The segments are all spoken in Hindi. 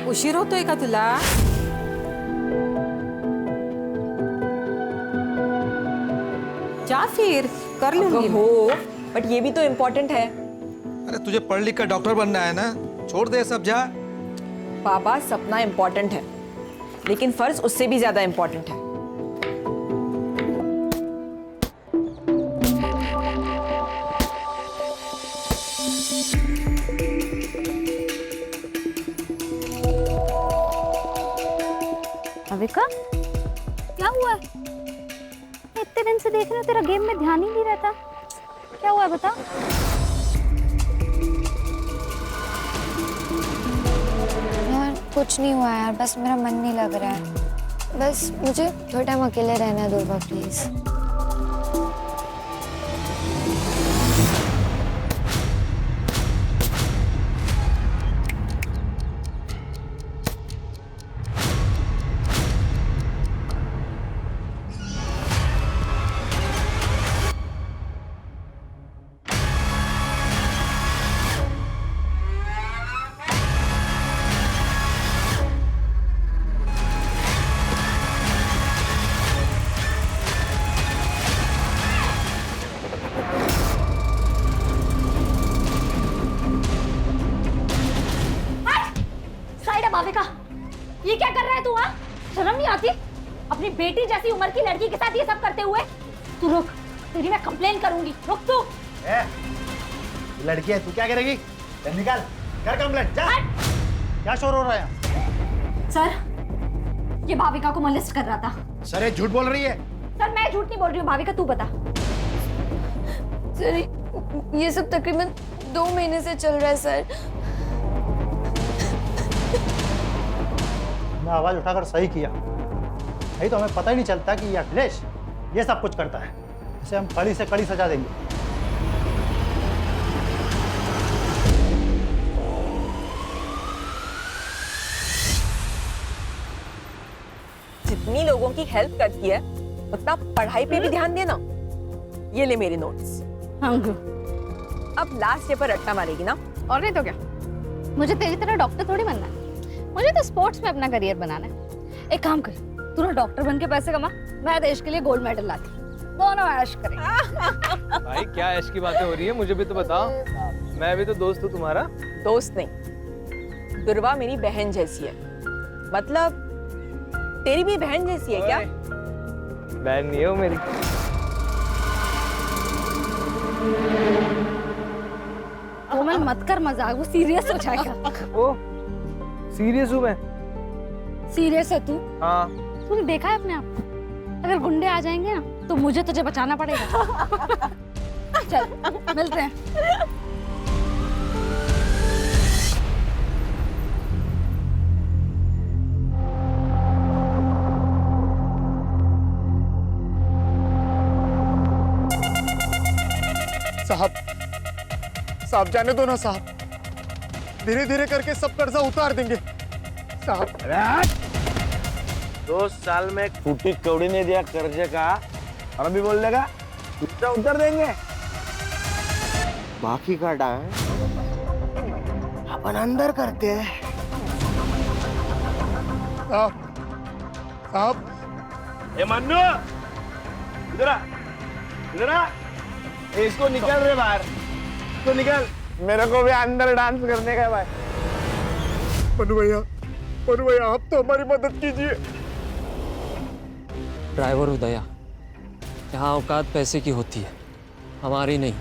उशीर होतोय का तुला? जा फिर कर लूंगी। हो, बट ये भी तो इम्पोर्टेंट है। अरे तुझे पढ़ लिख कर डॉक्टर बनना है ना, छोड़ दे सब, जा। पापा, सपना इम्पोर्टेंट है, लेकिन फर्ज उससे भी ज्यादा इम्पोर्टेंट है। अविका, क्या हुआ है? इतने दिन से देख रहे हो, तेरा गेम में ध्यान ही नहीं रहता। क्या हुआ है बता। यार कुछ नहीं हुआ यार, बस मेरा मन नहीं लग रहा है। बस मुझे थोड़ा टाइम अकेले रहना दो प्लीज। भाविका, ये क्या कर रहा है तू? हाँ, शर्म नहीं आती? अपनी बेटी जैसी उम्र की लड़की के साथ ये सब करते हुए। तू रुक, तेरी मैं कंप्लेन करूंगी। रुक तू। लड़की है, तू क्या करेगी? निकाल, कर कंप्लेंट, जा। क्या शोर हो रहा है? सर, ये भाविका को मोलेस्ट कर रहा था। सर ये झूठ बोल रही है। सर मैं झूठ नहीं बोल रही हूँ, भाविका तू बता। सर ये सब तकरीबन 2 महीने से चल रहा है सर। मैं आवाज उठाकर सही किया, नहीं तो हमें पता ही नहीं चलता कि ये अखिलेश ये सब कुछ करता है। इसे हम कड़ी से कड़ी सजा देंगे। जितनी लोगों की हेल्प करती है, उतना पढ़ाई पे भी ध्यान देना। ये ले मेरे नोट्स। अब लास्ट डे पर रट्टा मारेगी ना? और नहीं तो क्या, मुझे तेरी तरह डॉक्टर थोड़ी बनना है। मुझे तो स्पोर्ट्स में अपना करियर बनाना है। एक काम कर, तू ना डॉक्टर बन के पैसे कमा, मैं देश के लिए गोल्ड मेडल लाती, दोनों ऐश करेंगे। भाई क्या ऐश की बातें हो रही है, मुझे भी तो बताओ। मैं भी तो दोस्त हूँ तुम्हारा। दोस्त नहीं, दुर्वा मेरी बहन जैसी है। मतलब तेरी भी बहन जैसी है क्या? बहन नहीं हो मेरी। कोमल मत कर मजाक, वो सीरियस हो जाएगा। ओ सीरियस हूँ मैं। सीरियस है तू? हाँ। तूने देखा है अपने आप? अगर गुंडे आ जाएंगे ना तो मुझे तुझे बचाना पड़ेगा। चल मिलते हैं। साहब जाने दो ना साहब, धीरे धीरे करके सब कर्जा उतार देंगे साहब। 2 साल में फूटी कौड़ी ने दिया कर्जे का, और अभी बोल देगा कर्जा उतार देंगे। बाकी का डांस अपन अंदर करते हैं। साहब ए मन्नू, इधर आ, इधर आ। इसको निकल रे बाहर, इसको निकल। मेरे को भी अंदर डांस करने का है भाई। मनु भैया आप तो हमारी मदद कीजिए। ड्राइवर उदया, यहाँ औकात पैसे की होती है, हमारी नहीं।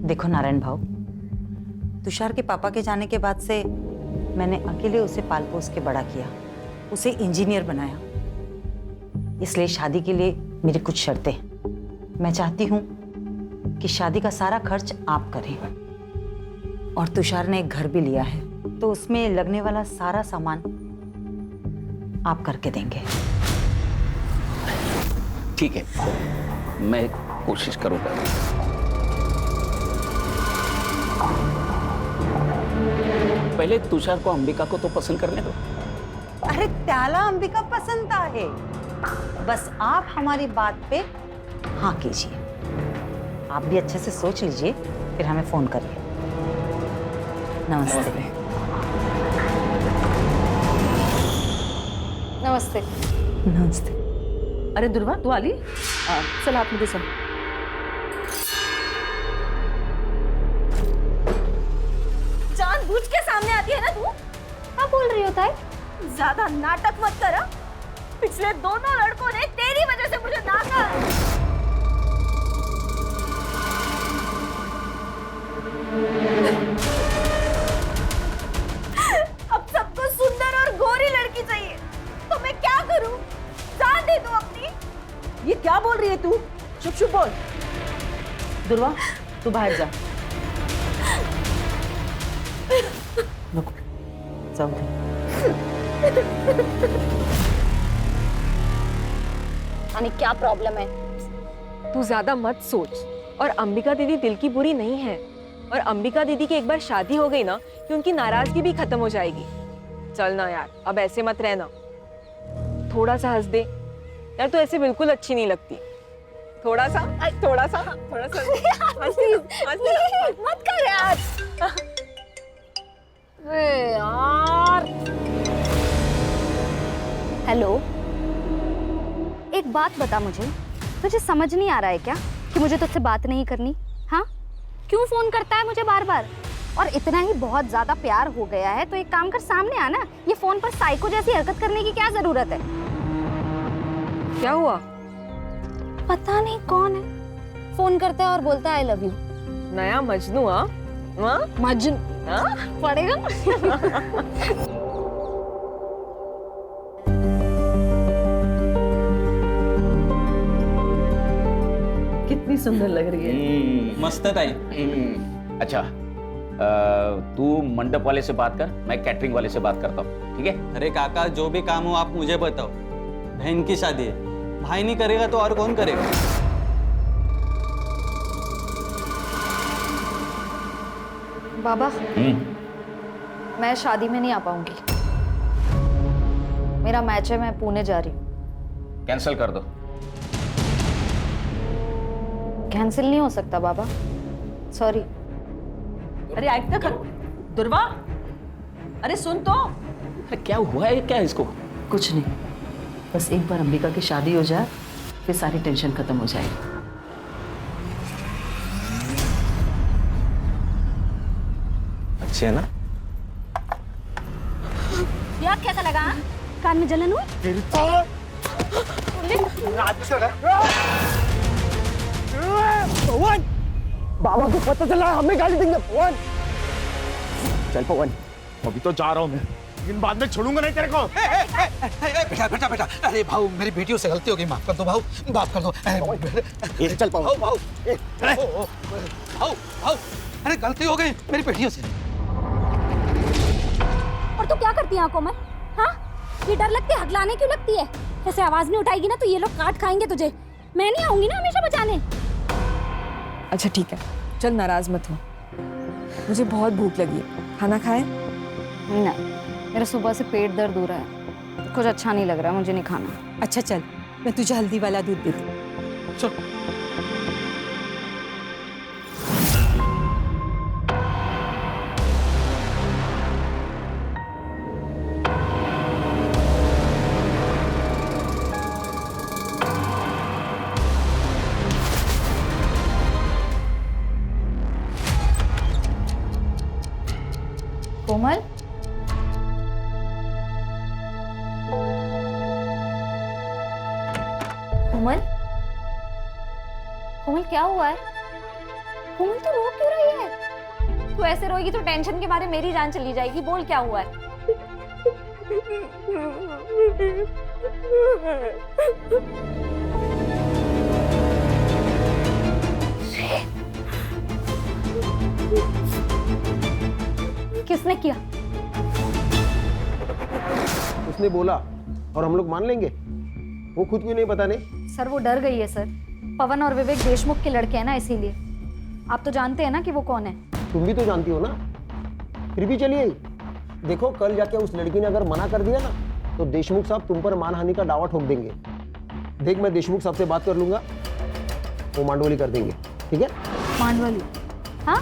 देखो नारायण भाऊ, तुषार के पापा के जाने के बाद से मैंने अकेले उसे पाल पोस के बड़ा किया, उसे इंजीनियर बनाया। इसलिए शादी के लिए मेरी कुछ शर्तें हैं। मैं चाहती हूँ कि शादी का सारा खर्च आप करें, और तुषार ने एक घर भी लिया है, तो उसमें लगने वाला सारा सामान आप करके देंगे। ठीक है, मैं कोशिश करूंगा। पहले तुषार को अंबिका को तो पसंद करने दो। अरे त्याला अंबिका पसंद आहे, बस आप हमारी बात पे हाँ कीजिए। आप भी अच्छे से सोच लीजिए, फिर हमें फोन करिए। नमस्ते। नमस्ते। नमस्ते। अरे दुर्वा तू आली? चल आप मुझे सब। जानबूझ के सामने आती है ना तू? क्या बोल रही हो ताई? ज्यादा नाटक मत कर। पिछले दोनों लड़कों ने तेरी वजह से मुझे नाका। अब सबको सुंदर और गोरी लड़की चाहिए, तो मैं क्या करूं? जान दे तू अपनी। ये क्या बोल रही है तू? चुप चुप बोल। दुर्वा तू बाहर जा। रुको, जाओ दे। यानी क्या प्रॉब्लम है? तू ज्यादा मत सोच। और अंबिका दीदी दिल की बुरी नहीं है, और अंबिका दीदी की एक बार शादी हो गई ना कि उनकी नाराजगी भी खत्म हो जाएगी। चल ना यार, अब ऐसे मत रहना, थोड़ा सा हंस दे यार, तू ऐसे बिल्कुल अच्छी नहीं लगती। थोड़ा सा थोड़ा सा थोड़ा सा मत कर यार। अरे यार। हेलो, एक बात बता मुझे, तुझे समझ नहीं आ रहा है क्या कि मुझे तुझसे बात नहीं करनी? हाँ, क्यों फोन करता है मुझे बार बार? और इतना ही बहुत ज्यादा प्यार हो गया है तो एक काम कर, सामने आना। ये फोन पर साइको जैसी हरकत करने की क्या जरूरत है? क्या हुआ? पता नहीं कौन है, फोन करता है और बोलता है आई लव यू। नया मजनू? हाँ मजनू पड़ेगा। कितनी सुंदर लग रही है। मस्त है ताई। अच्छा, तू मंडप वाले से बात कर, मैं कैटरिंग वाले से बात करता हूँ, ठीक है? अरे काका, जो भी काम हो आप मुझे बताओ। बहन की शादी है, भाई नहीं करेगा तो और कौन करेगा? बाबा, मैं शादी में नहीं आ पाऊंगी। मेरा मैच है, मैं पुणे जा रही हूँ। कैंसिल कर दो। कैंसिल नहीं हो सकता बाबा, सॉरी। अरे ऐक तो कर दुर्वा, अरे सुन तो। अरे क्या हुआ है, क्या है इसको? कुछ नहीं, बस एक बार अंबिका की शादी हो जाए फिर सारी टेंशन खत्म हो जाएगी। अच्छी है ना? यार कैसा लगा? कान में जलन हुई? पवन, बाबा को पता चला, हमें गाली देंगे। पवन, चल पवन, अभी तो जा रहा हूँ मैं, लेकिन बाद में छोड़ूंगा नहीं तेरे को। बेटा बेटा बेटा, अरे भाऊ मेरी बेटियों से गलती हो गई, माफ कर दो भाऊ, माफ कर दो। चल पवन, भाऊ भाऊ भाऊ, अरे गलती हो गई मेरी बेटियों से। और तू क्या करती है आंखों में? हाँ, ये डर लगती है, हकलाने क्यों लगती है? ऐसे आवाज नहीं उठाएगी ना तो ये लोग काट खाएंगे तुझे। मैं नहीं आऊंगी ना हमेशा बचाने। अच्छा ठीक है, चल नाराज मत हो, मुझे बहुत भूख लगी है, खाना खाए? नहीं, मेरा सुबह से पेट दर्द हो रहा है, कुछ अच्छा नहीं लग रहा, मुझे नहीं खाना। अच्छा चल, मैं तुझे हल्दी वाला दूध देती हूँ। चल। कोमल, कोमल, कोमल क्या हुआ है? कोमल तू रो क्यों रही है? तू ऐसे रोएगी तो टेंशन के मारे मेरी जान चली जाएगी। बोल क्या हुआ है? किसने किया? उसने बोला और हम लोग मान लेंगे? वो खुद क्यों नहीं बताने? सर वो डर गई है सर। पवन और विवेक देशमुख के लड़के हैं ना, इसीलिए। आप तो जानते हैं ना कि वो कौन है। तुम भी तो जानती हो ना, फिर भी चलिए। देखो कल जाके उस लड़की ने अगर मना कर दिया ना तो देशमुख साहब तुम पर मानहानि का दावा ठोक देंगे। देख मैं देशमुख साहब से बात कर लूंगा, वो मांडोली कर देंगे। ठीक है? मान वाली। हाँ,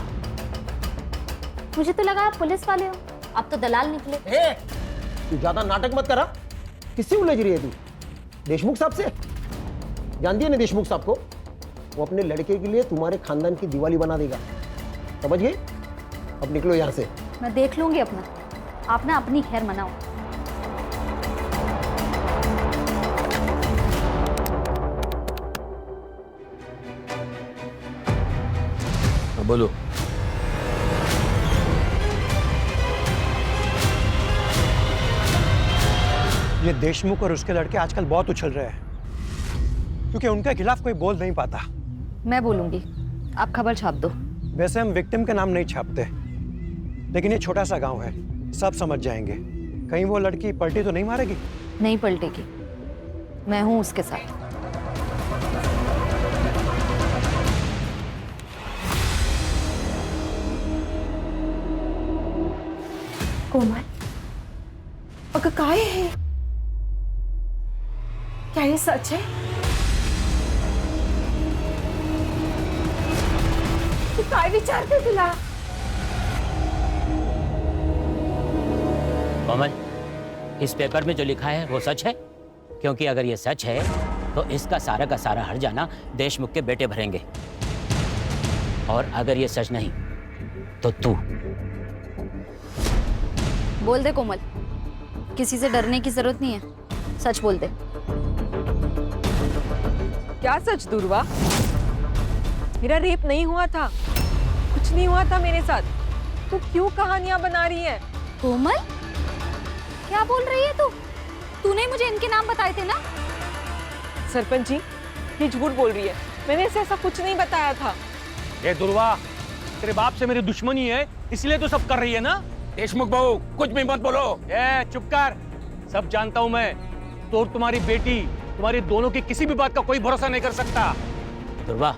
मुझे तो लगा आप पुलिस वाले हो, आप तो दलाल निकले। तू ज्यादा नाटक मत करा। किससे उलझ रही है तू? देशमुख साहब से? जानती है ना देशमुख साहब को? वो अपने लड़के के लिए तुम्हारे खानदान की दिवाली बना देगा, समझ गए? अब निकलो यहाँ से। मैं देख लूंगी अपना, आप ना अपनी खैर मनाओ। बोलो। ये देशमुख और उसके लड़के आजकल बहुत उछल रहे हैं क्योंकि उनके खिलाफ कोई बोल नहीं पाता। मैं बोलूंगी, आप खबर छाप दो। वैसे हम विक्टिम के नाम नहीं छापते, लेकिन ये छोटा सा गांव है, सब समझ जाएंगे। कहीं वो लड़की पलटी तो नहीं मारेगी? नहीं पलटेगी, मैं हूं उसके साथ। कोमल, अगं काय है? क्या ये सच है? तू काय विचारते तुला? कोमल, इस पेपर में जो लिखा है वो सच है? क्योंकि अगर ये सच है तो इसका सारा का सारा हर्जाना देशमुख के बेटे भरेंगे, और अगर ये सच नहीं तो तू। बोल दे कोमल, किसी से डरने की जरूरत नहीं है, सच बोल दे। क्या सच दुर्वा? मेरा रेप नहीं हुआ था, कुछ नहीं हुआ था मेरे साथ। तू क्यों कहानियां बना रही है? कोमल, क्या बोल रही है तू? तूने मुझे इनके नाम बताए थे ना? सरपंच जी, ये झूठ बोल रही है, मैंने इसे ऐसा कुछ नहीं बताया था। ये दुर्वा, तेरे बाप से मेरी दुश्मनी है, इसलिए तो सब कर रही है ना? देशमुख बहू, कुछ भी मत बोलो। चुप कर, सब जानता हूं मैं। तो तुम्हारी बेटी, तुम्हारी दोनों की किसी भी बात का कोई भरोसा नहीं कर सकता। दुर्वा,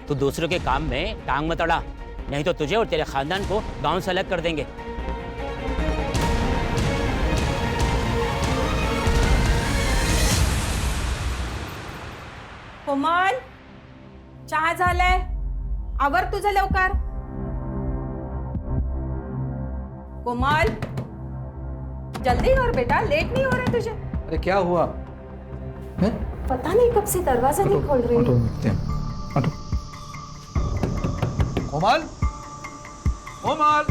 तू दूसरों के काम में टांग मत अड़ा, नहीं तो तुझे और तेरे खानदान को गांव से अलग कर देंगे। कोमल, चहा झालाय, आवर तुझं लवकर। कोमल, जल्दी कर बेटा, लेट नहीं हो रहा तुझे। अरे क्या हुआ? पता नहीं कब से दरवाजा नहीं खोल रही है। कोमल, कोमल, कोमल,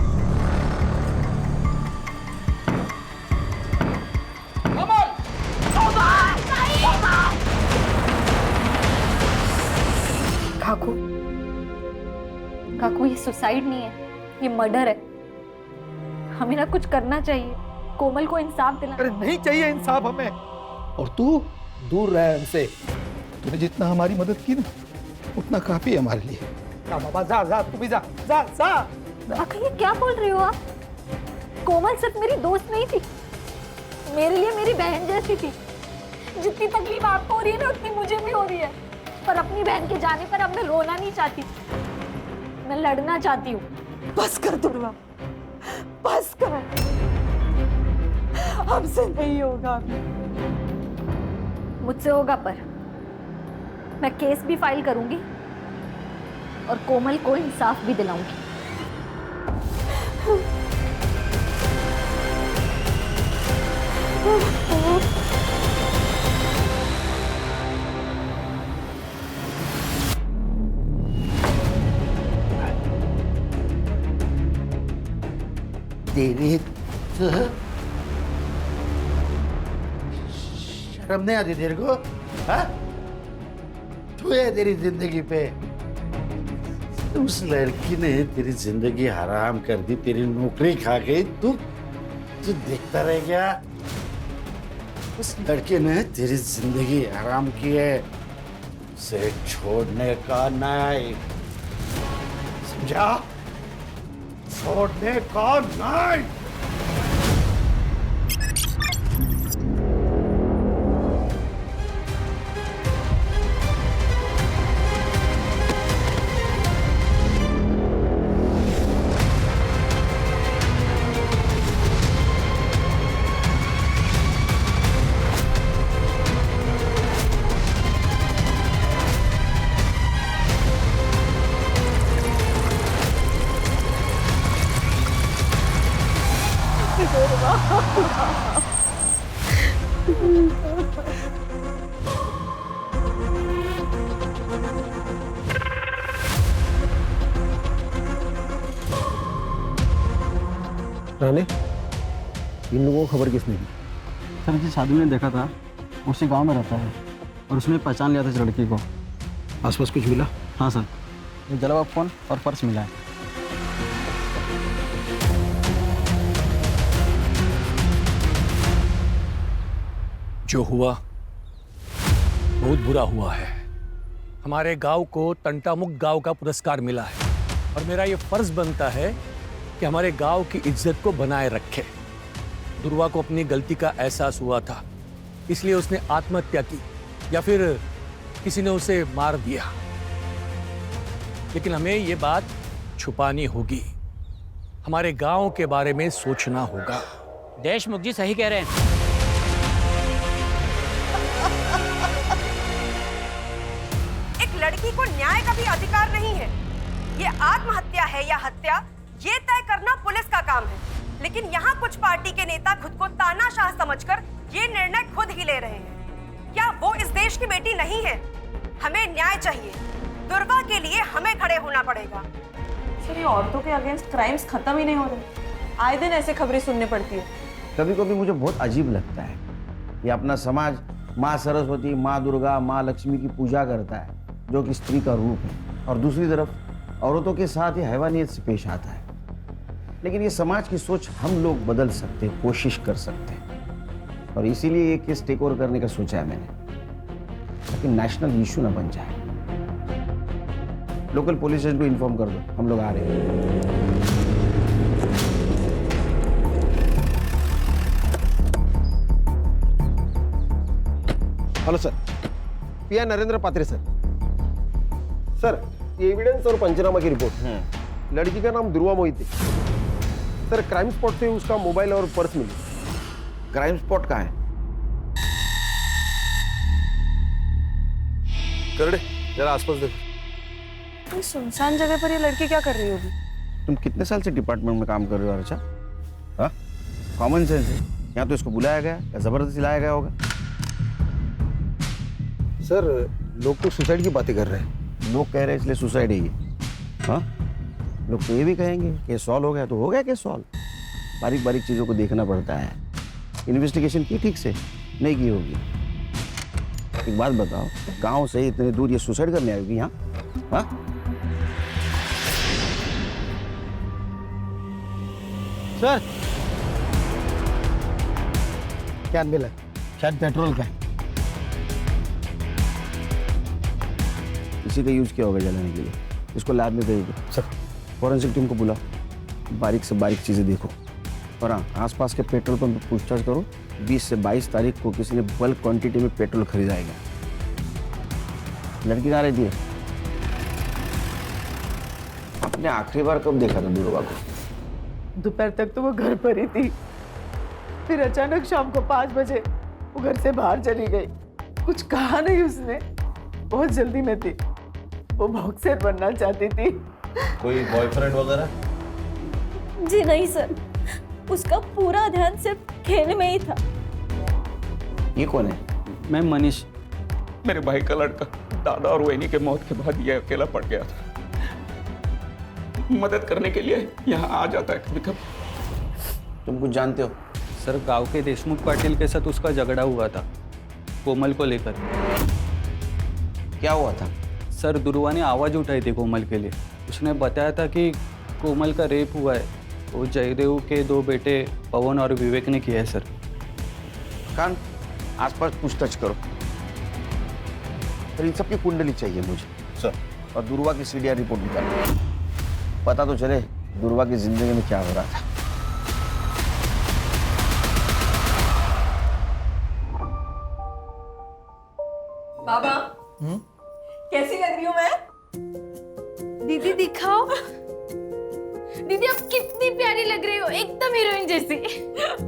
काकू, काकू ये सुसाइड नहीं है, ये मर्डर है। हमें ना कुछ करना चाहिए, कोमल को इंसाफ दिलाना। अरे नहीं चाहिए इंसाफ हमें, और तू दूर रह हमसे। तूने जितना हमारी मदद की ना, उतना काफी है हमारे लिए। जा बाबा, जा जा, तू भी जा, जा जा। आखिर ये क्या बोल रही हो आप? कोमल सिर्फ मेरी दोस्त नहीं थी, मेरे लिए मेरी बहन जैसी थी। जितनी तकलीफ आपको हो रही है ना, उतनी मुझे भी हो रही है। पर अपनी बहन के जाने पर अब मैं रोना नहीं चाहती, मैं लड़ना चाहती हूँ। बस कर दुर्वा, बस कर, हमसे नहीं होगा। मुझसे होगा, पर मैं केस भी फाइल करूंगी और कोमल को इंसाफ भी दिलाऊंगी। तेरी तो शर्म नहीं आती तेरे को? हाँ? तू है तेरी जिंदगी पे। उस लड़की ने तेरी जिंदगी हराम कर दी, तेरी नौकरी खा गई। तू देखता रह गया। उस लड़के ने तेरी जिंदगी हराम की है, उसे छोड़ने का नहीं, समझा? छोड़ने का नहीं। राणे, इन लोगों को खबर किसने दी? सर जी साधु ने देखा था, उसी गांव में रहता है और उसने पहचान लिया था इस लड़की को। आसपास कुछ मिला? हाँ सर, ये जला हुआ फोन और पर्स मिला है। जो हुआ बहुत बुरा हुआ है। हमारे गांव को तंटामुक्त गांव का पुरस्कार मिला है और मेरा ये फर्ज बनता है कि हमारे गांव की इज्जत को बनाए रखे। दुर्वा को अपनी गलती का एहसास हुआ था, इसलिए उसने आत्महत्या की या फिर किसी ने उसे मार दिया। लेकिन हमें ये बात छुपानी होगी, हमारे गांव के बारे में सोचना होगा। देशमुख जी सही कह रहे हैं। एक लड़की को न्याय का भी अधिकार नहीं है। ये आत्महत्या है या हत्या, ये तय करना पुलिस का काम है। लेकिन यहाँ कुछ पार्टी के नेता खुद को तानाशाह समझकर ये निर्णय खुद ही ले रहे हैं। क्या वो इस देश की बेटी नहीं है? हमें न्याय चाहिए। दुर्गा के लिए हमें खड़े होना पड़ेगा। सर, ये औरतों के अगेंस्ट क्राइम्स खत्म ही नहीं हो रहे। आए दिन ऐसे खबरें सुनने पड़ती है। कभी कभी मुझे बहुत अजीब लगता है, ये अपना समाज माँ सरस्वती, माँ दुर्गा, माँ लक्ष्मी की पूजा करता है, जो कि स्त्री का रूप है, और दूसरी तरफ औरतों के साथ ये हैवानियत से पेश आता है। लेकिन ये समाज की सोच हम लोग बदल सकते हैं, कोशिश कर सकते हैं, और इसीलिए ये केस टेक ओवर करने का सोचा है मैंने, ताकि नेशनल इशू ना बन जाए। लोकल पुलिस स्टेशन को इन्फॉर्म कर दो, हम लोग आ रहे हैं। हेलो सर, पीआई नरेंद्र पात्रे सर। सर, ये एविडेंस और पंचनामा की रिपोर्ट। लड़की का नाम दुर्वा मोहिते। सर, क्राइम स्पॉट से उसका मोबाइल और पर्स मिली। क्राइम स्पॉट कहाँ है? करड़े जरा आसपास देखो। सुनसान जगह पर ये लड़की क्या कर रही होगी? तुम कितने साल से डिपार्टमेंट में काम कर रहे हो अर्चा? हाँ, कॉमन सेंस है। यहाँ तो इसको बुलाया गया या जबरदस्ती लाया गया होगा। सर, लोग तो सुसाइड की बातें कर रहे हैं। लोग कह रहे हैं इसलिए सुसाइड है ये? हाँ, लोग तो ये भी कहेंगे कि सॉल्व हो गया तो हो गया कि सॉल्व। बारीक बारीक चीज़ों को देखना पड़ता है। इन्वेस्टिगेशन की ठीक से नहीं की होगी। एक बात बताओ, गांव से इतने दूर ये सुसाइड करने आएगी यहाँ? हाँ, सर, क्या मिला? शायद पेट्रोल का। इसी का यूज किया होगा जलाने के लिए। इसको लैब में भेज दो। सर, फॉरेंसिक टीम को बुलाओ, बारीक से बारीक चीज़ें देखो। और हाँ, आसपास के पेट्रोल पंप पर पूछताछ करो। 20 से 22 तारीख को किसी ने बल्क क्वांटिटी में पेट्रोल खरीदाएगा। लड़की कहाँ रहती है? आपने आखिरी बार कब देखा था दुर्गा को? दोपहर तक तो वो घर पर ही थी, फिर अचानक शाम को 5 बजे वो घर से बाहर चली गई। कुछ कहा नहीं उसने, बहुत जल्दी में थी। वो बॉक्सर बनना चाहती थी। कोई बॉयफ्रेंड वगैरह? जी नहीं सर, उसका पूरा ध्यान सिर्फ खेल में ही था। ये कौन है? मैं मनीष। मेरे भाई का लड़का। दादा और वहिनी के मौत के बाद ये अकेला पड़ गया था। मदद करने के लिए यहाँ आ जाता है कभी कभी। तुम कुछ जानते हो? सर, गांव के देशमुख पाटिल के साथ उसका झगड़ा हुआ था, कोमल को लेकर। क्या हुआ था? सर, दुर्वा ने आवाज़ उठाई थी कोमल के लिए। उसने बताया था कि कोमल का रेप हुआ है। वो जयदेव के 2 बेटे पवन और विवेक ने किया है सर। कान आसपास पूछताछ करो। पर इन सब की कुंडली चाहिए मुझे सर, और दुर्वा की सीडीआर रिपोर्ट निकालो। पता तो चले दुर्वा की जिंदगी में क्या हो रहा था। बाबा, कैसी लग रही हूँ मैं? दीदी दिखाओ। दीदी आप कितनी प्यारी लग रही हो, एकदम हीरोइन जैसी।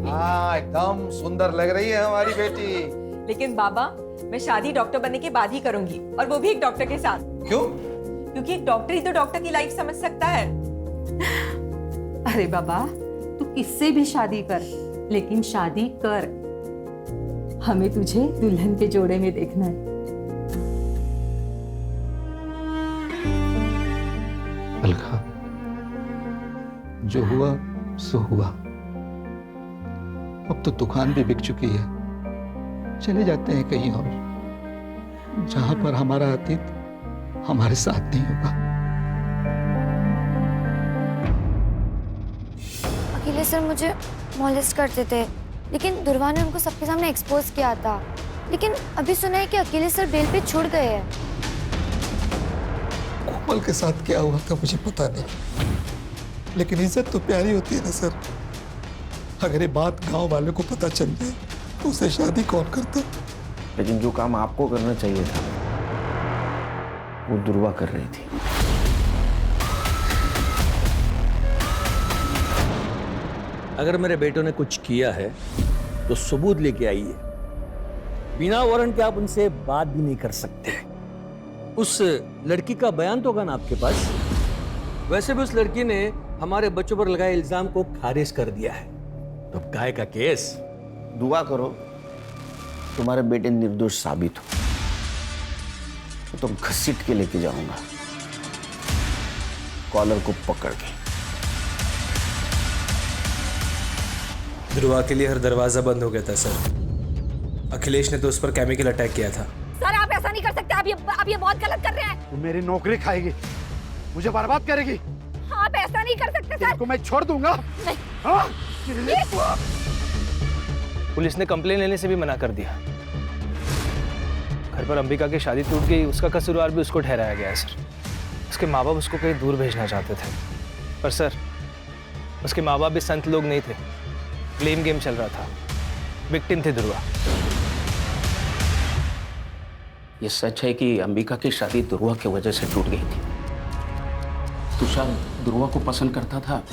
हाँ, एकदम सुंदर लग रही है हमारी बेटी। लेकिन बाबा, मैं शादी डॉक्टर बनने के बाद ही करूंगी, और वो भी एक डॉक्टर के साथ। क्यों? क्योंकि एक डॉक्टर ही तो डॉक्टर की लाइफ समझ सकता है। अरे बाबा, तू किससे भी शादी कर, लेकिन शादी कर। हमें तुझे दुल्हन के जोड़े में देखना है। अलका, जो हुआ सो हुआ। अब तो दुकान भी बिक चुकी है। चले जाते हैं कहीं और, जहां पर हमारा अतीत हमारे साथ नहीं होगा। अकेले सर मुझे मॉलेस्ट करते थे, लेकिन दुर्वा ने उनको सबके सामने एक्सपोज किया था। लेकिन अभी सुना है कि अकेले सर बेल पे छूट गए हैं। कोमल के साथ क्या हुआ था मुझे पता नहीं, लेकिन इज्जत तो प्यारी होती है ना सर। अगर ये बात गांव वालों को पता चल जाए तो उसे शादी कौन करता? लेकिन जो काम आपको करना चाहिए था वो दुर्वा कर रही थी। अगर मेरे बेटों ने कुछ किया है तो सबूत लेके आइए। बिना वारंट के आप उनसे बात भी नहीं कर सकते। उस लड़की का बयान तो होगा ना आपके पास? वैसे भी उस लड़की ने हमारे बच्चों पर लगाए इल्जाम को खारिज कर दिया है, तो काय का केस? दुआ करो तुम्हारे बेटे निर्दोष साबित हो, तो घसीट के लेके जाऊंगा कॉलर को पकड़ के। ध्रुवा के लिए हर दरवाजा बंद हो गया था सर। अखिलेश ने तो उस पर केमिकल अटैक किया था। सर आप ऐसा नहीं कर सकते, आप ये बहुत गलत कर रहे हैं। तू मेरी नौकरी खाएगी, मुझे बर्बाद करेगी। आप ऐसा नहीं कर सकते सर। को मैं छोड़ दूंगा। नहीं। पुलिस ने कंप्लेन लेने से भी मना कर दिया। घर पर अंबिका की शादी टूट गई, उसका कसूरवार भी उसको ठहराया गया है सर। उसके माँ बाप उसको कहीं दूर भेजना चाहते थे, पर सर उसके माँ बाप भी संत लोग नहीं थे। ब्लेम गेम चल रहा था। विक्टिम थे ध्रुवा। ये सच है कि अंबिका की शादी ध्रुवा की वजह से टूट गई थी। तुषार ध्रुवा को पसंद करता था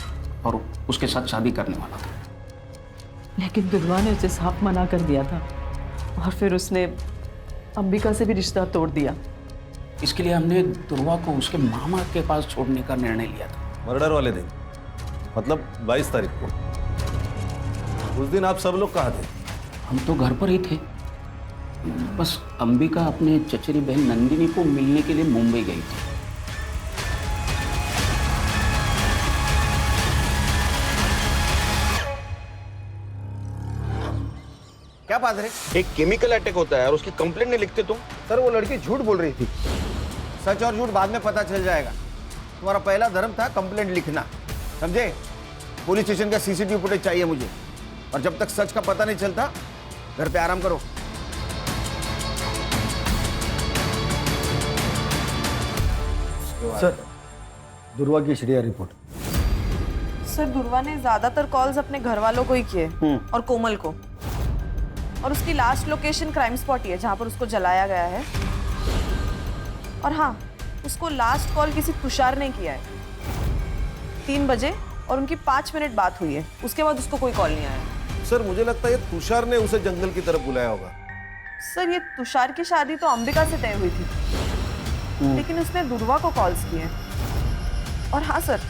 और उसके साथ शादी करने वाला था, लेकिन दुर्वा ने उसे साफ मना कर दिया था और फिर उसने अंबिका से भी रिश्ता तोड़ दिया। इसके लिए हमने ध्रुवा को उसके मामा के पास छोड़ने का निर्णय लिया था। मर्डर वाले दिन, मतलब 22 तारीख को। उस दिन आप सब लोग कहाँ थे? हम तो घर पर ही थे। बस अंबिका अपने चचेरी बहन नंदिनी को मिलने के लिए मुंबई गई थी। क्या बात है? एक केमिकल अटैक होता है और उसकी कंप्लेंट नहीं लिखते तुम? सर वो लड़की झूठ बोल रही थी। सच और झूठ बाद में पता चल जाएगा। तुम्हारा पहला धर्म था कंप्लेंट लिखना, समझे? पुलिस स्टेशन का सीसीटीवी फुटेज चाहिए मुझे, और जब तक सच का पता नहीं चलता घर पे आराम करो। सर दुर्वा की एचडीआर रिपोर्ट। सर दुर्वा ने ज्यादातर कॉल्स अपने घर वालों को ही किए और कोमल को, और उसकी लास्ट लोकेशन क्राइम स्पॉट ही है जहां पर उसको जलाया गया है। और हाँ, उसको लास्ट कॉल किसी तुषार ने किया है 3 बजे, और उनकी 5 मिनट बात हुई है। उसके बाद उसको कोई कॉल नहीं आया। सर मुझे लगता है ये तुषार ने उसे जंगल की तरफ बुलाया होगा। सर ये तुषार की शादी तो अंबिका से तय हुई थी, लेकिन उसने दुर्वा को कॉल्स किए। और हाँ सर,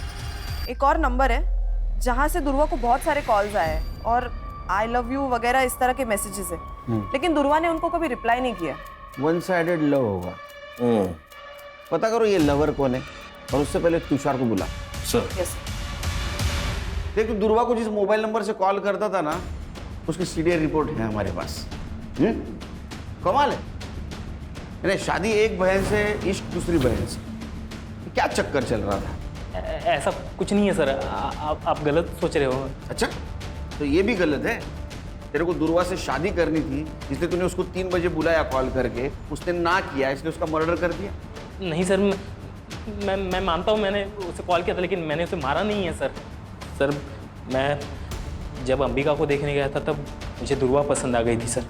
एक और नंबर है जहां से दुर्वा को बहुत सारे कॉल्स आए हैं और आई लव यू वगैरह इस तरह के मैसेजेस है, लेकिन दुर्वा ने उनको कभी रिप्लाई नहीं किया। वन साइडेड लव होगा। पता करो ये लवर कौन है, और उससे पहले तुषार को बुला। Sir yes. देख तू दुर्वा को जिस मोबाइल नंबर से कॉल करता था ना, उसकी सीडीआर रिपोर्ट है हमारे पास। कमाल है। यानी शादी एक बहन से, इश्क दूसरी बहन से, क्या चक्कर चल रहा था? ऐसा कुछ नहीं है सर, आप गलत सोच रहे हो। अच्छा, तो ये भी गलत है। तेरे को दुर्वा से शादी करनी थी, इसलिए तूने उसको 3 बजे बुलाया कॉल करके, उसने ना किया इसलिए उसका मर्डर कर दिया। नहीं सर, मैं मानता हूँ मैंने उसे कॉल किया था, लेकिन मैंने उसे मारा नहीं है सर। सर मैं जब अंबिका को देखने गया था तब मुझे दुर्वा पसंद आ गई थी सर।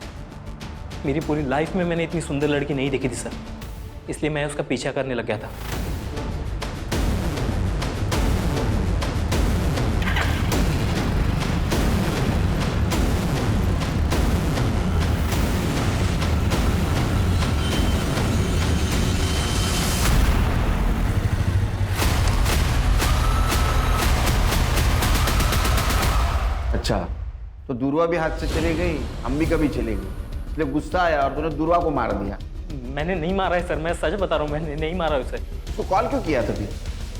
मेरी पूरी लाइफ में मैंने इतनी सुंदर लड़की नहीं देखी थी सर, इसलिए मैं उसका पीछा करने लग गया था। अच्छा, तो दुर्वा भी हाथ से चली गई, अंबिका भी चली गई, इसलिए गुस्सा आया और तूने दुर्वा को मार दिया। मैंने नहीं मारा है सर, मैं सच बता रहा हूँ, मैंने नहीं मारा उसे। तो कॉल क्यों किया था फिर?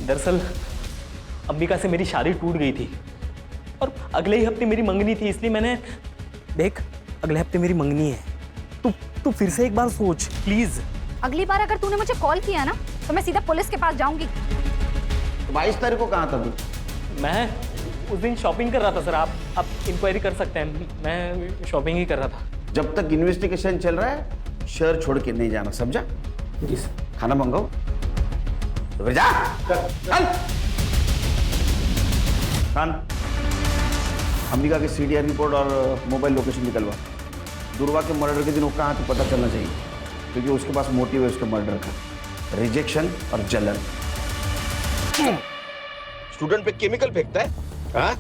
दरअसल अंबिका से मेरी शादी टूट गई थी और अगले ही हफ्ते मेरी मंगनी थी, इसलिए मैंने देख अगले हफ्ते मेरी मंगनी है, तू फिर से एक बार सोच प्लीज। अगली बार अगर तूने मुझे कॉल किया ना तो मैं सीधा पुलिस के पास जाऊंगी। 22 तारीख को कहाँ था तू? मैं उस दिन शॉपिंग कर रहा था सर, आप इंक्वायरी कर सकते हैं, मैं शॉपिंग ही कर रहा था। जब तक इन्वेस्टिगेशन चल रहा है शहर छोड़ के नहीं जाना, समझा? जी सर। खाना मंगाओ तो फिर जा। चल खान, अंबिका के CDR रिपोर्ट और मोबाइल लोकेशन निकलवा। दुर्वा के मर्डर के दिन वो कहाँ तो पता चलना चाहिए, क्योंकि उसके पास मोटिव है उसके मर्डर का, रिजेक्शन और जलन। स्टूडेंट पे केमिकल फेंकता है, हाँ?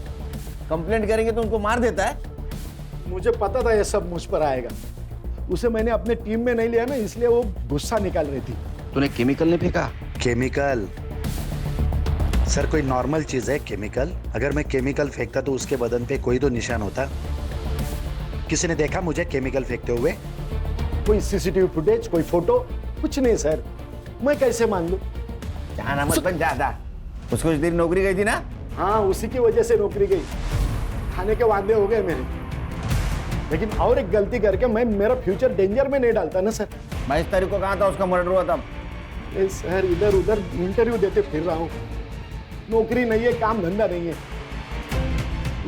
कंप्लेंट करेंगे तो उनको मार देता है। मुझे पता था ये सब मुझ पर आएगा, उसे मैंने अपने टीम में नहीं लिया ना, इसलिए वो गुस्सा निकाल रही थी। तूने केमिकल नहीं फेंका? केमिकल सर कोई नॉर्मल चीज है केमिकल? अगर मैं केमिकल फेंकता तो उसके बदन पे कोई तो निशान होता। किसी ने देखा मुझे केमिकल फेंकते हुए? कोई CCTV फुटेज, कोई फोटो, कुछ नहीं सर। मैं कैसे मान लूं? जाना मत बन ज्यादा। उसको कुछ देर नौकरी गई थी ना? हाँ, उसी की वजह से नौकरी गई, खाने के वादे हो गए मेरे। लेकिन और एक गलती करके मैं मेरा फ्यूचर डेंजर में नहीं डालता ना सर। 22 तारीख को कहाँ था उसका मर्डर हुआ था? सर इधर उधर इंटरव्यू देते फिर रहा हूँ, नौकरी नहीं है, काम धंधा नहीं है।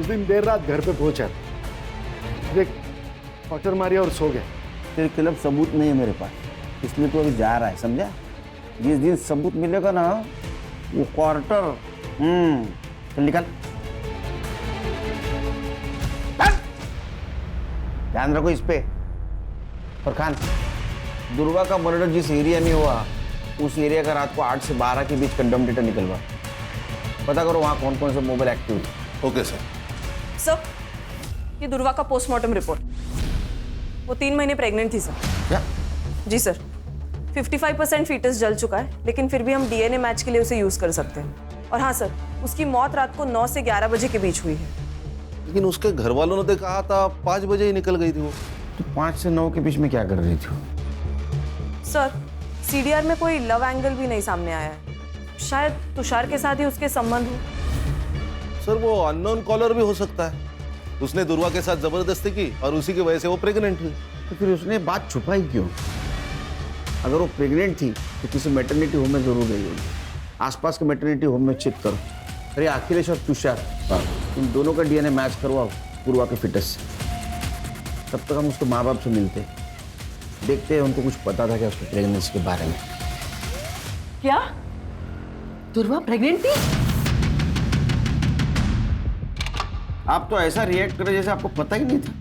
उस दिन देर रात घर पे पहुंचा, देख क्वार्टर मारी और सो गए। तेरे खिलाफ सबूत नहीं है मेरे पास, इसलिए तो अभी जा रहा है, समझा? जिस दिन सबूत मिलेगा ना वो क्वार्टर चल निकल। ध्यान रखो इस पे। और खान, दुर्वा का मर्डर जिस एरिया में हुआ उस एरिया का रात को 8 से 12 के बीच कंडम डेटा निकलवा। पता करो वहाँ कौन कौन से मोबाइल एक्टिव है। Okay sir. सर, ये दुर्वा का पोस्टमार्टम रिपोर्ट। वो 3 महीने प्रेग्नेंट थी सर। क्या? जी सर। 55% फीटस जल चुका है, लेकिन फिर भी हम DNA मैच के लिए उसे यूज कर सकते हैं। और हाँ सर, उसकी मौत रात को 9 से 11 बजे के बीच हुई है। लेकिन उसके घर वालों ने तो कहा था 5 बजे ही निकल गई थी वो। तो 5 से 9 के बीच में क्या कर रही थी? सर, CDR में कोई लव एंगल भी नहीं सामने आया है, शायद तुषार के साथ ही उसके संबंध हो। सर वो अननोन कॉलर भी हो सकता है, उसने दुर्वा के साथ जबरदस्ती की और उसी की वजह से वो प्रेग्नेंट हुई। तो फिर उसने बात छुपाई क्यों? अगर वो प्रेग्नेंट थी तो किसी मैटरनिटी होम में जरूर गई होगी। आसपास के मैटरनिटी होम में चेक करो। अरे अखिलेश और तुषार, इन दोनों का DNA मैच करवाओ पूर्वा के फिटस से। तब तक हम उसके माँ बाप से मिलते, देखते हैं उनको कुछ पता था क्या उसके प्रेगनेंसी के बारे में। क्या दुर्वा प्रेग्नेंट थी? आप तो ऐसा रिएक्ट करे जैसे आपको पता ही नहीं था।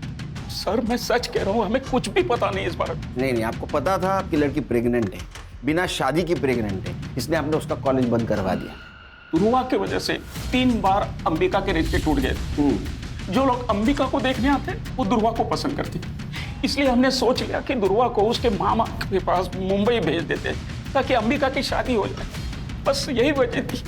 सर मैं सच कह रहा हूँ, हमें कुछ भी पता नहीं इस बारे में। नहीं, आपको पता था आपकी लड़की प्रेग्नेंट है, बिना शादी की प्रेग्नेंट है, इसलिए आपने उसका कॉलेज बंद करवा दिया। दुर्वा की वजह से 3 बार अंबिका के रिश्ते टूट गए। जो लोग अंबिका को देखने आते वो दुर्वा को पसंद करते, इसलिए हमने सोच लिया कि दुर्वा को उसके मामा के पास मुंबई भेज देते ताकि अंबिका की शादी हो जाए। बस यही वजह थी।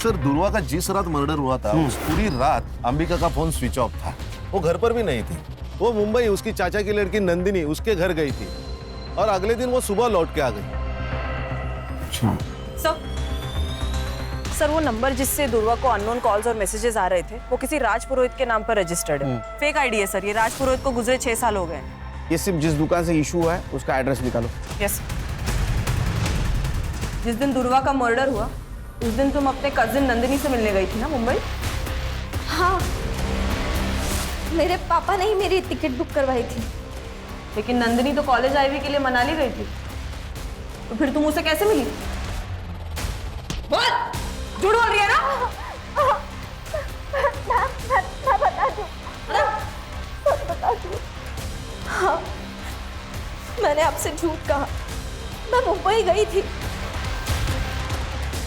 सर दुर्वा का जिस रात मर्डर हुआ था उस पूरी रात अंबिका का फोन स्विच ऑफ था, वो घर पर भी नहीं थी। वो मुंबई उसकी चाचा की लड़की नंदिनी उसके घर गई थी और अगले दिन वो सुबह लौट के आ गई। सर वो नंबर जिससे दुर्वा को अननोन कॉल्स और मैसेजेस आ रहे थे वो किसी राज पुरोहित के नाम पर रजिस्टर्ड है। फेक आईडी है सर, ये राज पुरोहित को गुजरे 6 साल हो गए। ये सिर्फ जिस दुकान से इशू हुआ है उसका एड्रेस निकालो। यस। जिस दिन दुर्वा का मर्डर हुआ उस दिन तुम अपने कजिन नंदिनी से मिलने गई थी ना मुंबई? हाँ, मेरे पापा ने ही मेरी टिकट बुक करवाई थी। लेकिन नंदिनी तो कॉलेज आईवी के लिए मनाली गई थी, तो फिर तुम उसे कैसे मिली? बोल, झूठ बोल रही है ना? मैं बता दूं, बता दूं। हाँ, मैंने आपसे झूठ कहा। मैं मुंबई गई थी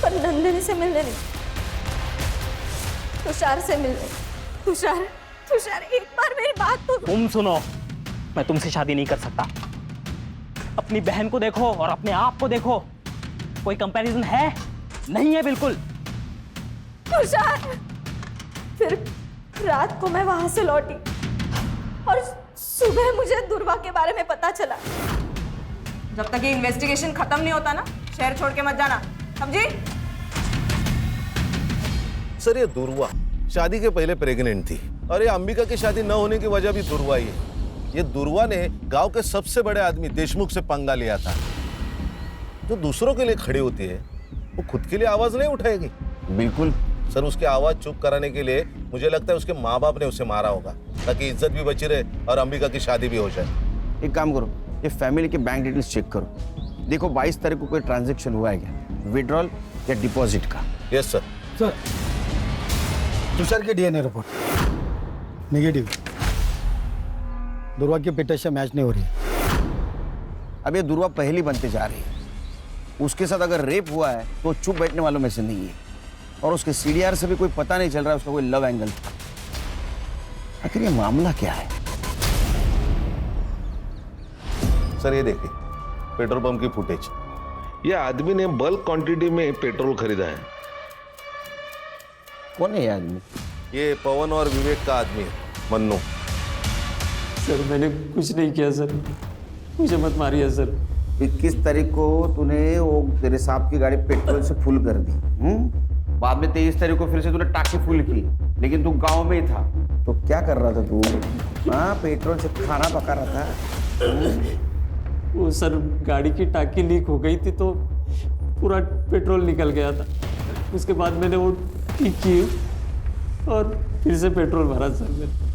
पर नंदिनी से मिलने नहीं, तुषार से मिलने। तुषार एक बार मेरी बात तो तुम सुनो, मैं तुमसे शादी नहीं कर सकता। अपनी बहन को देखो और अपने आप को देखो, कोई कंपैरिजन है? नहीं है बिल्कुल। तुषार, फिर रात को मैं वहां से लौटी और सुबह मुझे दुर्वा के बारे में पता चला। जब तक ये इन्वेस्टिगेशन खत्म नहीं होता ना, शहर छोड़ के मत जाना, समझी? सर ये दुर्वा शादी के पहले प्रेग्नेंट थी और ये अंबिका की शादी न होने की वजह भी दुर्वा ही है। ये दुर्वा ने गांव के सबसे बड़े आदमी देशमुख से पंगा लिया था। जो दूसरों के लिए खड़ी होती है वो खुद के लिए आवाज नहीं उठाएगी। बिल्कुल सर, उसकी आवाज चुप कराने के लिए मुझे लगता है उसके माँ बाप ने उसे मारा होगा ताकि इज्जत भी बची रहे और अंबिका की शादी भी हो जाए। एक काम करो, ये फैमिली के बैंक डिटेल्स चेक करो, देखो 22 तारीख को कोई ट्रांजैक्शन हुआ है क्या, विड्रॉल या डिपॉजिट का। Yes sir. सर, तुषार की डीएनए रिपोर्ट नेगेटिव, दुर्वा की पिटाई से मैच नहीं हो रही है। अब ये दुर्वा पहली बनते जा रही है, उसके साथ अगर रेप हुआ है तो चुप बैठने वालों में से नहीं है, और उसके सीडीआर से भी कोई पता नहीं चल रहा है उसका कोई लव एंगल था। आखिर ये मामला क्या है? सर ये देखिए पेट्रोल पंप की फुटेज। ये आदमी ने बल्क क्वांटिटी में पेट्रोल खरीदा है। कौन है ये आदमी? ये पवन और विवेक का आदमी है, मन्नू। सर मैंने कुछ नहीं किया सर, मुझे मत मारिए सर। 21 तारीख को तूने वो तेरे साहब की गाड़ी पेट्रोल से फुल कर दी, बाद में 23 तारीख को फिर से तूने टाकी फुल की, लेकिन तू गांव में ही था। तो क्या कर रहा था तू? हाँ, पेट्रोल से खाना पका रहा था। वो सर गाड़ी की टाकी लीक हो गई थी तो पूरा पेट्रोल निकल गया था। उसके बाद मैंने वो ठीक की और फिर से पेट्रोल भरा सर मैंने।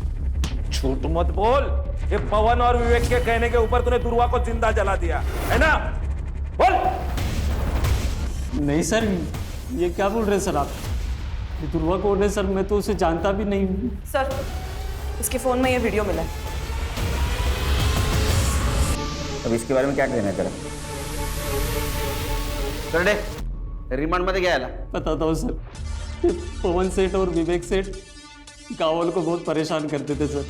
झूठ मत बोल, ये पवन और विवेक के कहने के ऊपर तूने दुर्वा को जिंदा जला दिया है ना? बोल। नहीं सर, ये क्या बोल रहे हैं सर आप? दुर्वा कौन है सर? मैं तो उसे जानता भी नहीं हूँ। सर, इसके फोन में ये वीडियो मिला है। अब इसके बारे में क्या कहना है तेरा? चल दे, रिमांड मध्ये घ्यायला। बताता हूँ सर, ये पवन सेठ और विवेक सेठ गाँव वालों को बहुत परेशान करते थे सर।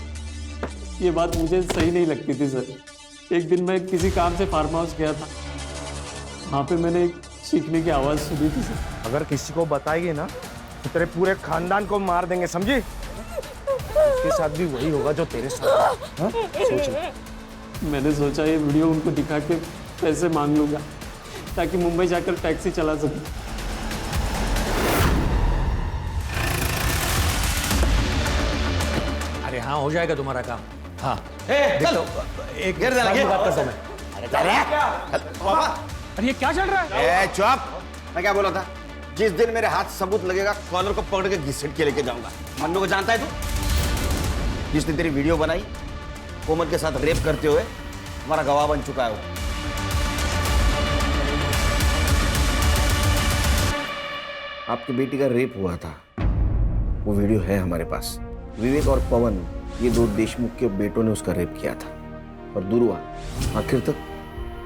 ये बात मुझे सही नहीं लगती थी सर। एक दिन मैं किसी काम से फार्म हाउस गया था, वहाँ पे मैंने एक चीखने की आवाज़ सुनी थी सर। अगर किसी को बताएगी ना तो तेरे पूरे खानदान को मार देंगे, समझी? उसके साथ भी वही होगा जो तेरे साथ। हाँ? सोचो। मैंने सोचा ये वीडियो उनको दिखा के पैसे मांग लूँगा ताकि मुंबई जाकर टैक्सी चला सकूँ। अरे हाँ, हो जाएगा तुम्हारा काम। हाँ चलो, एक घेर देना बात करता हूँ मैं। अरे ये क्या चल रहा है? चुप! मैं क्या बोला था? जिस दिन मेरे हाथ सबूत लगेगा, कॉलर को पकड़ के घसीट के लेके जाऊंगा। मन्नू को जानता है तू? जिसने तेरी वीडियो बनाई, कोमल के साथ रेप करते हुए, हमारा गवाह बन चुका है वो। आपकी बेटी का रेप हुआ था, वो वीडियो है हमारे पास। विवेक और पवन, ये दो देशमुख के बेटों ने उसका रेप किया था। और दुर्वा आखिर तक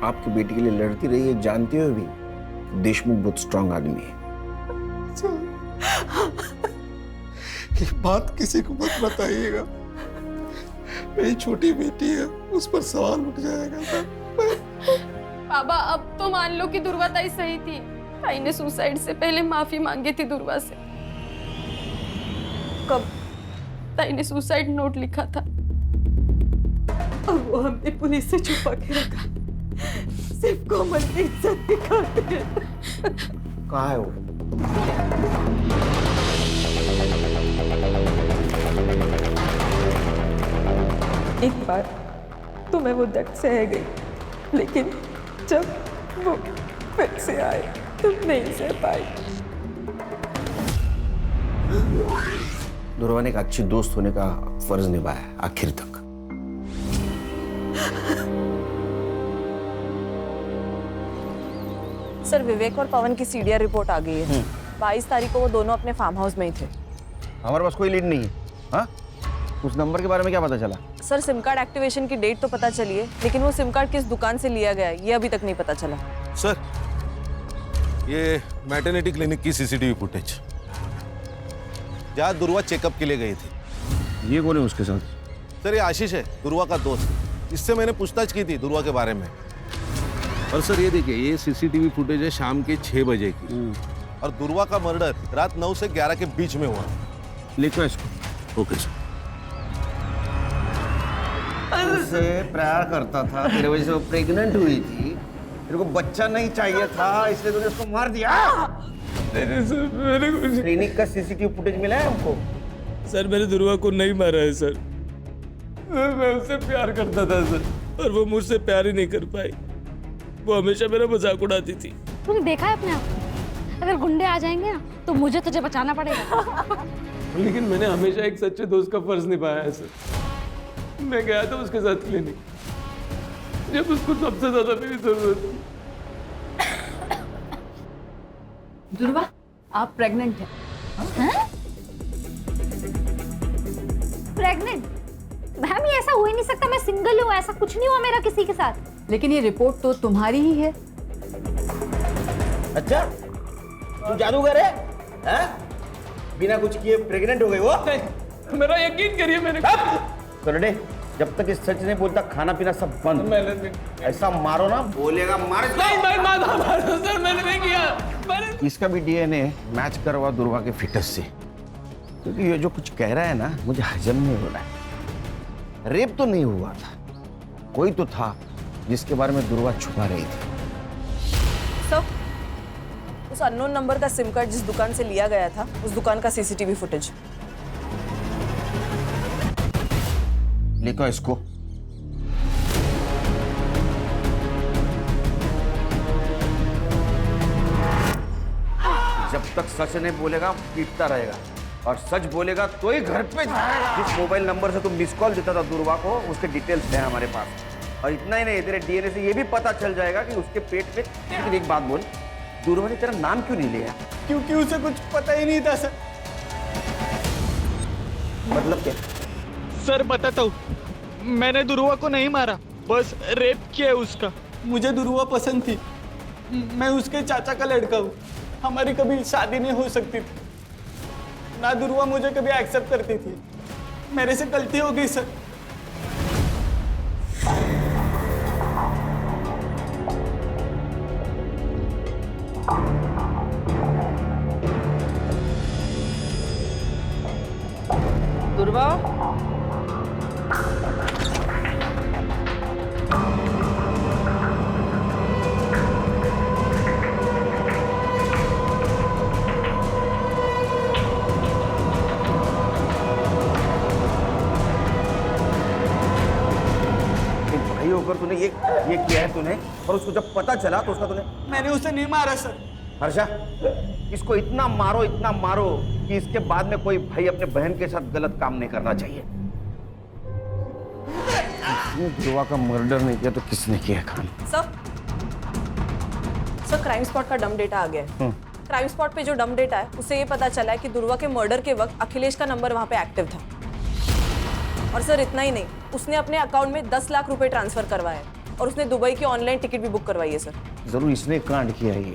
आपकी बेटी के लिए लड़ती रही है, जानते हुए भी देशमुख बहुत स्ट्रांग आदमी है। ये बात किसी को मत बताइएगा, मेरी छोटी बेटी है, उस पर सवाल उठ जाएगा। बाबा, अब तो मान लो कि दुर्वा ताई सही थी। ताई ने सुसाइड से पहले माफी मांगी थी दुर्वा से। कब? ताई ने सुसाइड नोट लिखा था और वो हमने पुलिस से छुपा के रखा, सिर्फ कोमल की इज्जत दिखाते। कहाँ है वो? एक बार तो मैं वो दर्द सह गई, लेकिन जब वो फिर से आए तो नहीं सह पाई। दुर्वा ने एक अच्छी दोस्त होने का फर्ज निभाया आखिर तक। सर, विवेक और पवन की सीडीआर रिपोर्ट आ गई है। 22 तारीख को वो दोनों अपने फार्म हाउस में ही थे। हमारे पास कोई लीड नहीं है। हाँ? उस नंबर के बारे में क्या पता चला? सर, सिम कार्ड एक्टिवेशन की डेट तो पता चली है, लेकिन वो सिम कार्ड किस दुकान से लिया गया है ये अभी तक नहीं पता चला। सर, ये मैटरनिटी क्लिनिक की सीसीटीवी फुटेज, जहाँ दुर्वा चेकअप के लिए गई थी। ये कौन है उसके साथ? सर, ये आशीष है, दुर्वा का दोस्त। इससे मैंने पूछताछ की थी दुर्वा के बारे में। और सर ये देखिए, ये सीसीटीवी फुटेज है शाम के 6 बजे की। और दुर्वा का मर्डर रात 9 से 11 के बीच में हुआ। लिखो इसको। Okay sir. उससे प्यार करता था, तेरे वजह से वो प्रेग्नेंट हुई थी, तेरे को बच्चा नहीं चाहिए था, इसलिए तूने उसको मार दिया। क्लिनिक का सीसीटीवी फुटेज मिला है हमको। सर मैंने दुर्वा को नहीं मारा है सर, मैं उससे प्यार करता था सर, और वो मुझसे प्यार ही नहीं कर पाई। वो हमेशा मेरा मजाक उड़ाती थी। तूने देखा है अपने आप को? अगर गुंडे आ जाएंगे ना तो मुझे तुझे बचाना पड़ेगा। लेकिन मैंने हमेशा एक सच्चे दोस्त का फर्ज निभाया है सर। मैं गया था उसके साथ क्लिनिक जब उसको सबसे ज्यादा मेरी जरूरत थी। दुर्वा, आप प्रेग्नेंट हैं? प्रेग्नेंट? मैम ये ऐसा हो ही नहीं सकता, मैं सिंगल हूँ, ऐसा कुछ नहीं हुआ मेरा किसी के साथ। लेकिन ये रिपोर्ट तो तुम्हारी ही है। अच्छा, तू जादूगर है? हैं? बिना कुछ किए प्रेग्नेंट हो गई वो? नहीं, मेरा यकीन करिए मैंने। करडे, जब तक इस सच नहीं बोलता खाना पीना सब बंद। मैंने ऐसा मारो ना, बोलेगा मार। नहीं सर, मैंने नहीं किया। इसका भी डीएनए मैच करवा दुर्वा के फिटस से, क्योंकि ये जो कुछ कह रहा है ना मुझे हजम नहीं हो रहा है। रेप तो नहीं हुआ था, कोई तो था जिसके बारे में दुर्वा छुपा रही थी। सर, उस अननोन नंबर का सिम कार्ड जिस दुकान से लिया गया था, उस दुकान का सीसीटीवी फुटेज। लिखो इसको। जब तक सच नहीं बोलेगा पीटता रहेगा, और सच बोलेगा तो ही घर पे जाएगा। जिस मोबाइल नंबर से तुम मिस कॉल देता था दुर्वा को, उसके डिटेल्स हैं हमारे पास। और इतना ही नहीं, तेरे डीएनए से ये भी पता चल जाएगा कि उसके पेट पे। लेकिन एक बात बोल, दुर्वा ने तेरा नाम क्यों नहीं लिया? क्योंकि उसे कुछ पता ही नहीं था सर। मतलब क्या? सर बताता हूँ, मैंने दुर्वा को नहीं मारा, बस रेप किया उसका। मुझे दुर्वा पसंद थी, मैं उसके चाचा का लड़का हूँ, हमारी कभी शादी नहीं हो सकती थी। ना दुर्वा मुझे कभी एक्सेप्ट करती थी, मेरे से गलती हो गई सर। दुर्वा, भाई होकर तूने ये किया है तूने, और उसको जब पता चला तो उसका तूने। मैंने उसे नहीं मारा सर। हर्षा, इसको इतना मारो कि इसके बाद में कोई भाई अपने बहन के साथ गलत काम नहीं करना चाहिए। दुर्वा का मर्डर नहीं किया तो किसने किया? खान सर, क्राइम स्पॉट का डम डेटा आ गया है। क्राइम स्पॉट पे जो डम डेटा है उससे ये पता चला है कि दुर्वा के मर्डर के वक्त अखिलेश का नंबर वहां पे एक्टिव था। और सर इतना ही नहीं, उसने अपने अकाउंट में 10 लाख रुपए ट्रांसफर करवाए और उसने दुबई की ऑनलाइन टिकट भी बुक करवाई है सर। जरूर इसने कांड किया है, ये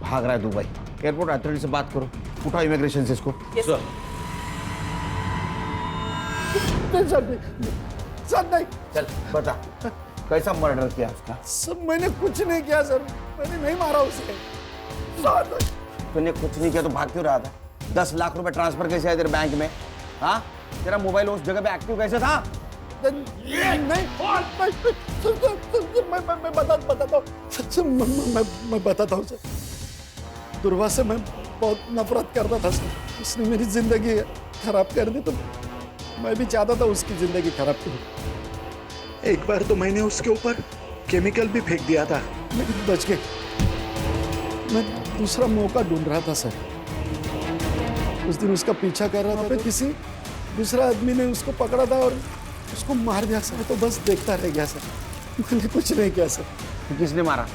भाग रहा है दुबई। एयरपोर्ट अथॉरिटी से बात करो, उठाओ इमिग्रेशन से इसको। सर नहीं। चल बता, कैसा मर्डर किया उसका? सर मैंने कुछ नहीं किया सर, मैंने नहीं मारा उसे। तूने कुछ नहीं किया तो भाग क्यों रहा था? 10 लाख रुपए ट्रांसफर कैसे आए तेरे बैंक में? हाँ, तेरा मोबाइल उस जगह पे एक्टिव कैसे था? नहीं, मैं बताता हूँ सर, मैं बताता हूँ सर। दुर्वा से मैं बहुत नफरत करता था सर, उसने मेरी जिंदगी खराब कर दी, तो मैं भी चाहता था उसकी जिंदगी खराब करूं। एक बार तो मैंने उसके ऊपर केमिकल भी फेंक दिया था, लेकिन बच गए। मैं दूसरा मौका ढूंढ रहा था सर। उस दिन उसका पीछा कर रहा था, किसी दूसरा आदमी ने उसको पकड़ा था और उसको मार दिया सर। तो बस देखता रह गया सर, मैंने कुछ नहीं किया सर। किसने मारा?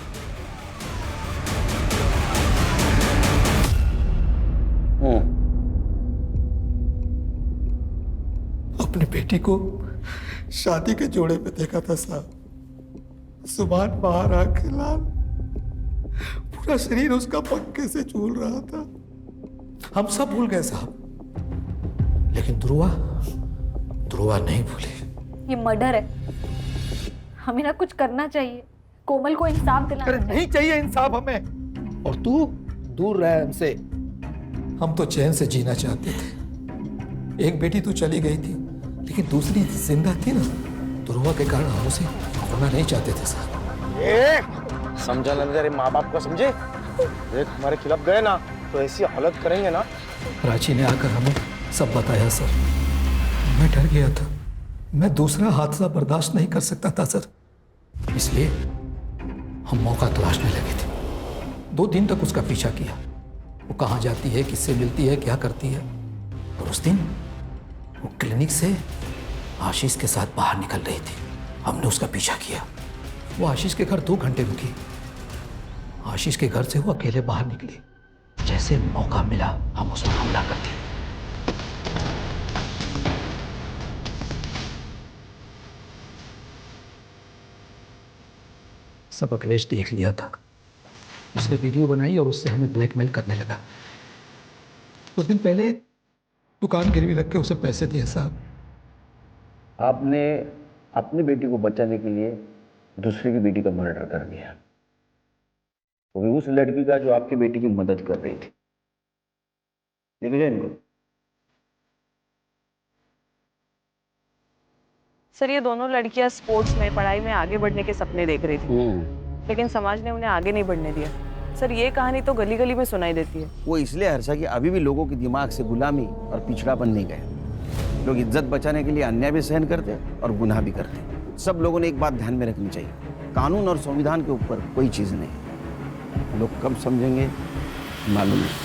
अपनी बेटी को शादी के जोड़े पे देखा था साहब। सुबह बाहर आके लाल, पूरा शरीर उसका पंखे से झूल रहा था। हम सब भूल गए साहब, लेकिन ध्रुवा नहीं भूली। ये मर्डर है, हमें ना कुछ करना चाहिए। कोमल को इंसाफ दिलाना नहीं चाहिए इंसाफ हमें। और तू दूर रहे हमसे। हम तो चैन से जीना चाहते थे। एक बेटी तो चली गई थी, लेकिन दूसरी जिंदा थी ना। ध्रुवा के कारण हम उसे खोना नहीं चाहते थे सर। समझा ना तेरे माँ बाप को, समझे? देख हमारे खिलाफ गए ना तो ऐसी हालत करेंगे ना। प्राची ने आकर हमें सब बताया सर। मैं डर गया था। मैं दूसरा हादसा बर्दाश्त नहीं कर सकता था सर, इसलिए हम मौका तलाशने लगे थे। 2 दिन तक उसका पीछा किया। वो कहाँ जाती है, किससे मिलती है, क्या करती है। और उस दिन वो क्लिनिक से आशीष के साथ बाहर निकल रही थी। हमने उसका पीछा किया। वो आशीष के घर 2 घंटे रुकी। आशीष के घर से वो अकेले बाहर निकली। जैसे मौका मिला हम उस पर हमला कर दिए। सब अखिलेश देख लिया था। उसने वीडियो बनाई और उससे हमें ब्लैकमेल करने लगा। कुछ दिन पहले दुकान गिरवी रख के उसे पैसे दिए साहब। आपने अपनी बेटी को बचाने के लिए दूसरे की बेटी का मर्डर कर दिया, वो भी उस लड़की का जो आपकी बेटी की मदद कर रही थी। देखो जाए इनको। सर ये दोनों लड़कियां स्पोर्ट्स में, पढ़ाई में आगे बढ़ने के सपने देख रही थी, लेकिन समाज ने उन्हें आगे नहीं बढ़ने दिया। सर ये कहानी तो गली गली में सुनाई देती है। वो इसलिए हर्षा कि अभी भी लोगों के दिमाग से गुलामी और पिछड़ापन नहीं गए। लोग इज्जत बचाने के लिए अन्याय भी सहन करते और गुनाह भी करते। सब लोगों ने एक बात ध्यान में रखनी चाहिए, कानून और संविधान के ऊपर कोई चीज नहीं। लोग कब समझेंगे मालूम नहीं।